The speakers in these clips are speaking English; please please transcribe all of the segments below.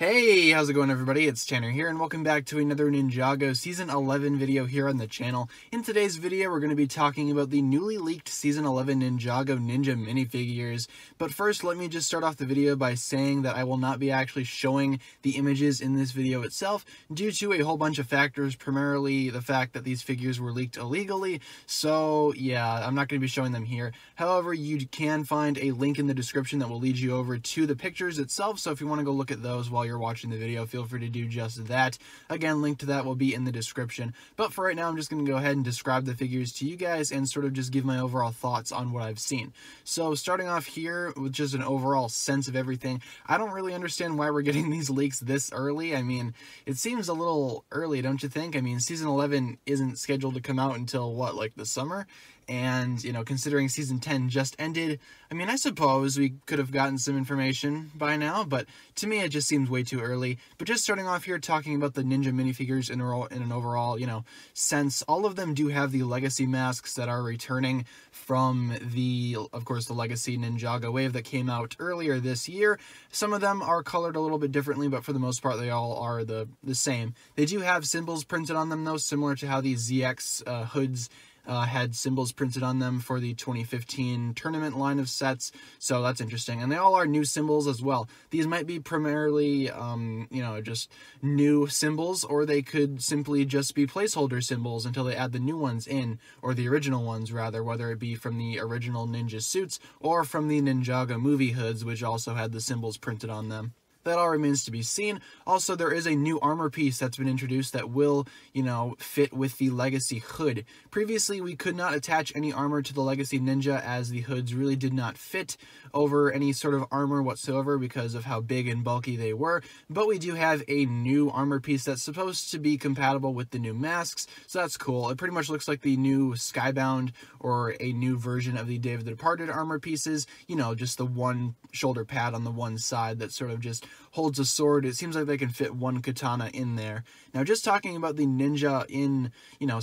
Hey, how's it going everybody? It's Tanner here and welcome back to another Ninjago Season 11 video here on the channel. In today's video, we're going to be talking about the newly leaked Season 11 Ninjago Ninja minifigures. But first, let me just start off the video by saying that I will not be actually showing the images in this video itself due to a whole bunch of factors, primarily the fact that these figures were leaked illegally. So yeah, I'm not going to be showing them here. However, you can find a link in the description that will lead you over to the pictures itself. So if you want to go look at those while you're watching the video, feel free to do just that. Again, link to that will be in the description. But for right now, I'm just going to go ahead and describe the figures to you guys and sort of just give my overall thoughts on what I've seen. So starting off here with just an overall sense of everything, I don't really understand why we're getting these leaks this early. I mean, it seems a little early, don't you think? I mean, Season 11 isn't scheduled to come out until, what, like the summer? And, you know, considering Season 10 just ended, I mean, I suppose we could have gotten some information by now, but to me it just seems way too early. But just starting off here talking about the Ninja minifigures in an overall, you know, sense, all of them do have the Legacy masks that are returning from the, of course, the Legacy Ninjago wave that came out earlier this year. Some of them are colored a little bit differently, but for the most part they all are the same. They do have symbols printed on them though, similar to how the ZX hoods had symbols printed on them for the 2015 tournament line of sets, so that's interesting. And they all are new symbols as well. These might be primarily, you know, just new symbols, or they could simply just be placeholder symbols until they add the new ones in, or the original ones rather, whether it be from the original ninja suits or from the Ninjago movie hoods, which also had the symbols printed on them. That all remains to be seen. Also, there is a new armor piece that's been introduced that will, you know, fit with the Legacy hood. Previously, we could not attach any armor to the Legacy Ninja as the hoods really did not fit over any sort of armor whatsoever because of how big and bulky they were. But we do have a new armor piece that's supposed to be compatible with the new masks, so that's cool. It pretty much looks like the new Skybound or a new version of the Day of the Departed armor pieces. You know, just the one shoulder pad on the one side that sort of just holds a sword. It seems like they can fit one katana in there. Now, just talking about the ninja in, you know,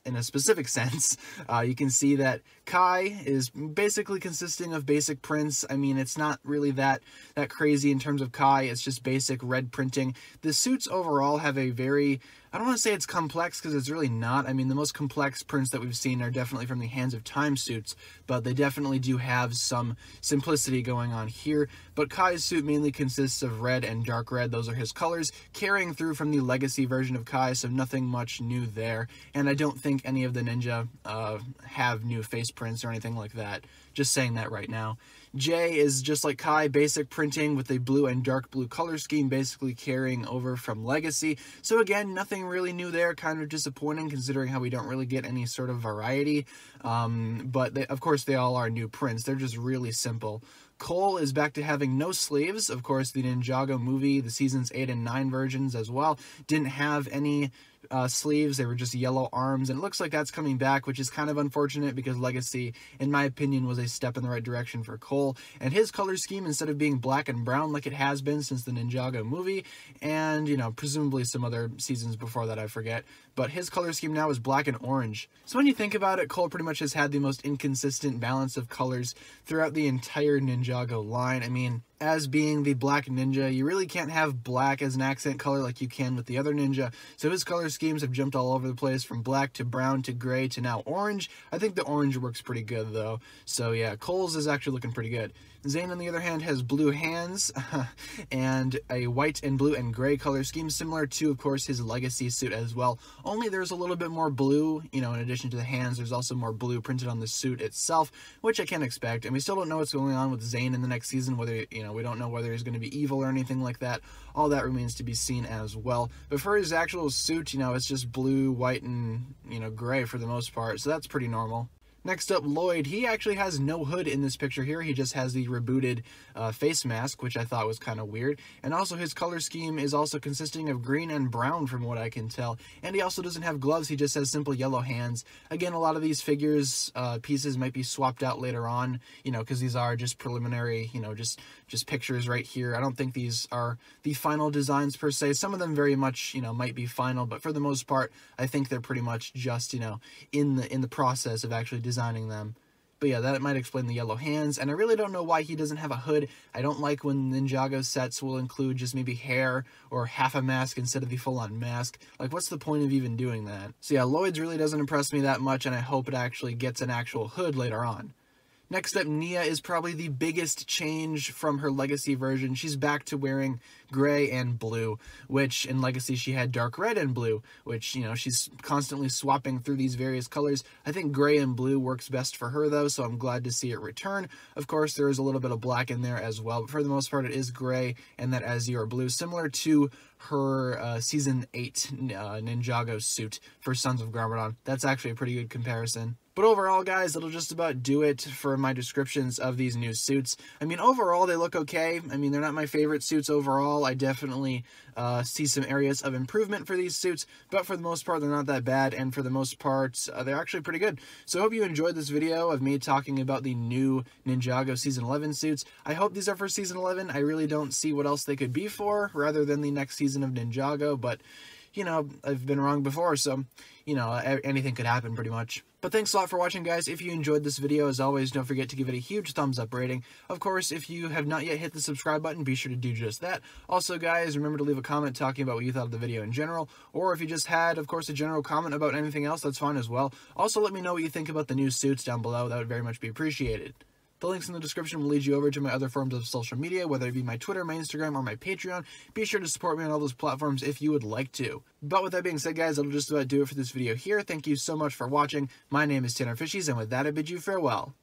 in a specific sense, you can see that Kai is basically consisting of basic prints. I mean, it's not really that crazy in terms of Kai. It's just basic red printing. The suits overall have a very, I don't want to say it's complex because it's really not. I mean, the most complex prints that we've seen are definitely from the Hands of Time suits, but they definitely do have some simplicity going on here. But Kai's suit mainly consists of red and dark red. Those are his colors, carrying through from the Legacy version of Kai, so nothing much new there. And I don't think any of the ninja have new face prints or anything like that. Just saying that right now. Jay is just like Kai, basic printing with a blue and dark blue color scheme, basically carrying over from Legacy. So again, nothing really new there, kind of disappointing considering how we don't really get any sort of variety. But of course they all are new prints. They're just really simple. Cole is back to having no sleeves. Of course, the Ninjago movie, the seasons 8 and 9 versions as well, didn't have any sleeves. They were just yellow arms, and it looks like that's coming back, which is kind of unfortunate because Legacy, in my opinion, was a step in the right direction for Cole. And his color scheme, instead of being black and brown like it has been since the Ninjago movie, and, you know, presumably some other seasons before that, I forget, but his color scheme now is black and orange. So when you think about it, Cole pretty much has had the most inconsistent balance of colors throughout the entire Ninjago line. I mean, as being the black ninja, you really can't have black as an accent color like you can with the other ninja, so his color schemes have jumped all over the place from black to brown to gray to now orange. I think the orange works pretty good though, so yeah, Cole's is actually looking pretty good. Zane, on the other hand, has blue hands and a white and blue and gray color scheme, similar to, of course, his Legacy suit as well. Only there's a little bit more blue, you know, in addition to the hands, there's also more blue printed on the suit itself, which I can expect. And we still don't know what's going on with Zane in the next season, whether, you know, we don't know whether he's going to be evil or anything like that. All that remains to be seen as well. But for his actual suit, you know, it's just blue, white, and, you know, gray for the most part, so that's pretty normal. Next up, Lloyd. He actually has no hood in this picture here. He just has the rebooted face mask, which I thought was kind of weird. And also his color scheme is also consisting of green and brown from what I can tell. And he also doesn't have gloves. He just has simple yellow hands. Again, a lot of these figures, pieces might be swapped out later on, you know, because these are just preliminary, you know, just pictures right here. I don't think these are the final designs per se. Some of them very much, you know, might be final, but for the most part, I think they're pretty much just, you know, in the process of actually designing them. But yeah, that might explain the yellow hands, and I really don't know why he doesn't have a hood. I don't like when Ninjago sets will include just maybe hair or half a mask instead of the full-on mask. Like, what's the point of even doing that? So yeah, Lloyd's really doesn't impress me that much, and I hope it actually gets an actual hood later on. Next up, Nia is probably the biggest change from her Legacy version. She's back to wearing gray and blue, which in Legacy she had dark red and blue, which, you know, she's constantly swapping through these various colors. I think gray and blue works best for her, though, so I'm glad to see it return. Of course, there is a little bit of black in there as well, but for the most part, it is gray and that Azure blue, similar to her Season 8 Ninjago suit for Sons of Garmadon. That's actually a pretty good comparison. But overall, guys, that'll just about do it for my descriptions of these new suits. I mean, overall, they look okay. I mean, they're not my favorite suits overall. I definitely see some areas of improvement for these suits, but for the most part, they're not that bad, and for the most part, they're actually pretty good. So I hope you enjoyed this video of me talking about the new Ninjago Season 11 suits. I hope these are for Season 11. I really don't see what else they could be for, rather than the next season of Ninjago, but, you know, I've been wrong before, so, you know, anything could happen pretty much. But thanks a lot for watching, guys. If you enjoyed this video, as always, don't forget to give it a huge thumbs up rating. Of course, if you have not yet hit the subscribe button, be sure to do just that. Also, guys, remember to leave a comment talking about what you thought of the video in general, or if you just had, of course, a general comment about anything else, that's fine as well. Also, let me know what you think about the new suits down below. That would very much be appreciated. The links in the description will lead you over to my other forms of social media, whether it be my Twitter, my Instagram, or my Patreon. Be sure to support me on all those platforms if you would like to. But with that being said, guys, that'll just about do it for this video here. Thank you so much for watching. My name is TannerFishies, and with that, I bid you farewell.